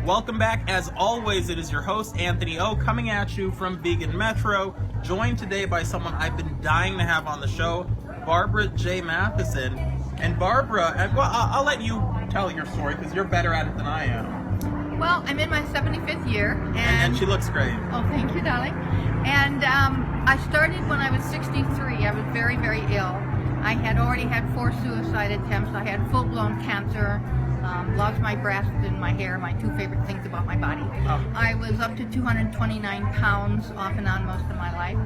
Welcome back. As always, it is your host, Anthony O, coming at you from Vegan Metro, joined today by someone I've been dying to have on the show, Barbara J. Matheson. And Barbara, well, I'll let you tell your story because you're better at it than I am. Well, I'm in my 75th year. And she looks great. Oh, thank you, darling. And I started when I was 63. I was very, very ill. I had already had 4 suicide attempts. I had full-blown cancer. Lost my breast and my hair, my 2 favorite things about my body. Oh. I was up to 229 pounds off and on most of my life,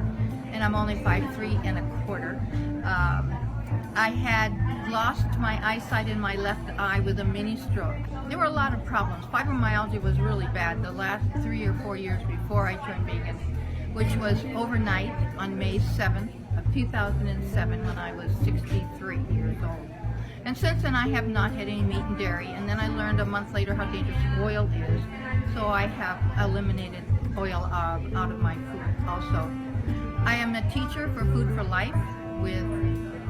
and I'm only 5'3" and a quarter. I had lost my eyesight in my left eye with a mini stroke. There were a lot of problems. Fibromyalgia was really bad the last 3 or 4 years before I turned vegan, which was overnight on May 7th of 2007 when I was 63 years old. And since then I have not had any meat and dairy, and then I learned a month later how dangerous oil is, so I have eliminated oil out of my food also. I am a teacher for Food for Life with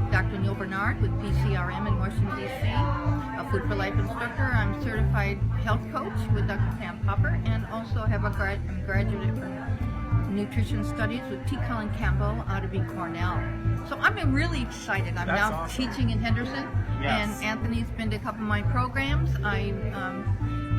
Dr. Neal Barnard with PCRM in Washington, D.C., a Food for Life instructor. I'm certified health coach with Dr. Campbell, and also have I'm a graduate from Nutrition Studies with Colin Campbell out of Cornell. So I've been really excited. I'm That's now awesome. teaching in Henderson, Yes. and Anthony's been to a couple of my programs. I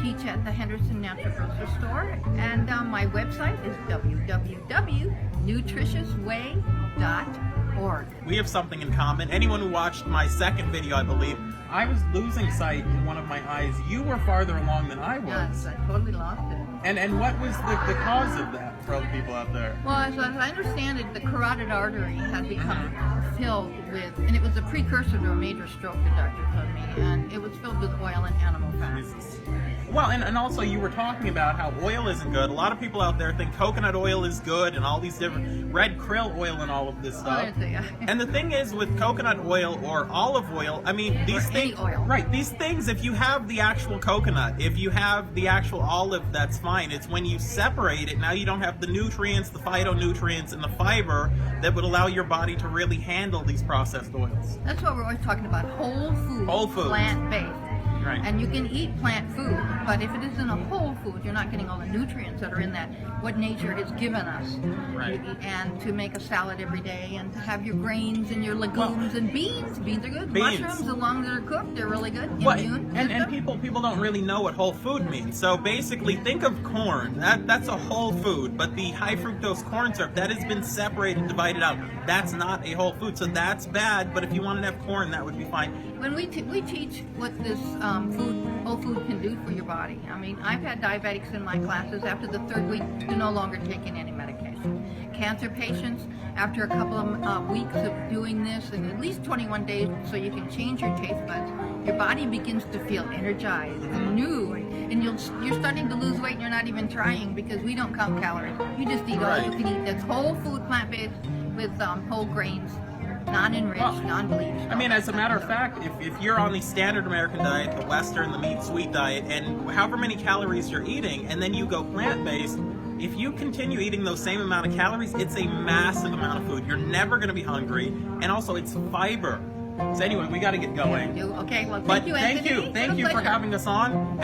teach at the Henderson Natural Grocery Store, and my website is www.nutritiousway.org. We have something in common. Anyone who watched my second video, I believe, I was losing sight in one of my eyes. You were farther along than I was. Yes, I totally lost it. And what was the cause of that for other people out there? Well, as I understand it, the carotid artery had become filled with, and it was a precursor to a major stroke, the doctor told me, and it was filled with oil and animal fats. Jesus. Well, and also you were talking about how oil isn't good. A lot of people out there think coconut oil is good and all these different red krill oil and all of this stuff. And the thing is with coconut oil or olive oil, I mean, these things, oil. right, these things, if you have the actual coconut, if you have the actual olive, that's fine. It's when you separate it, now you don't have the nutrients, the phytonutrients, and the fiber that would allow your body to really handle these processed oils. That's what we're always talking about, whole food, plant-based. Right. And you can eat plant food, but if it isn't a whole food, you're not getting all the nutrients that are in that, what nature has given us. Right. And to make a salad every day, and to have your grains and your legumes and beans. Beans are good. Beans. Mushrooms, as long as they're cooked, they're really good. Well, Immune and system. people don't really know what whole food means. So basically, think of corn. That's a whole food, but the high fructose corn syrup, that has been separated, divided out. That's not a whole food, so that's bad. But if you wanted to have corn, that would be fine. When we teach what this whole food can do for your body. I mean, I've had diabetics in my classes after the 3rd week to no longer taking any medication. Cancer patients, after a couple of weeks of doing this, and at least 21 days, so you can change your taste buds, your body begins to feel energized and new, and you're starting to lose weight and you're not even trying because we don't count calories. You just eat all you can eat. That's whole food, plant-based, with whole grains. Non-enriched, non-bleached. I mean, as a matter of fact, if you're on the standard American diet, the Western, the meat sweet diet, and however many calories you're eating, and then you go plant-based, if you continue eating those same amount of calories, it's a massive amount of food. You're never going to be hungry, and also it's fiber. So anyway, we got to get going. Okay, well, But thank you, Anthony. thank you for having us on.